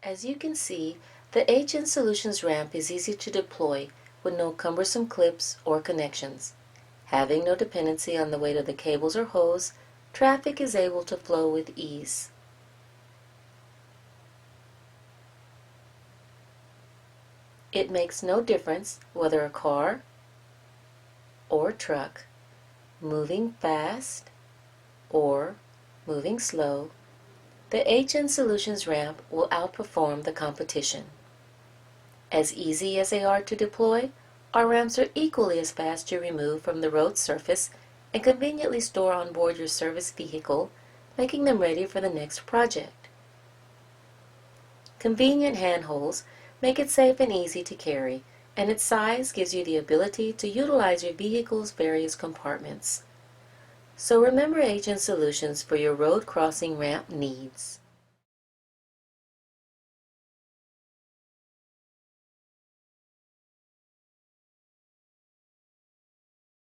As you can see, the HN Solutions ramp is easy to deploy with no cumbersome clips or connections. Having no dependency on the weight of the cables or hose, traffic is able to flow with ease. It makes no difference whether a car or truck, moving fast or moving slow, the HN Solutions ramp will outperform the competition. As easy as they are to deploy, our ramps are equally as fast to remove from the road surface and conveniently store on board your service vehicle, making them ready for the next project. Convenient handholds make it safe and easy to carry, and its size gives you the ability to utilize your vehicle's various compartments. So remember HN Solutions for your road crossing ramp needs.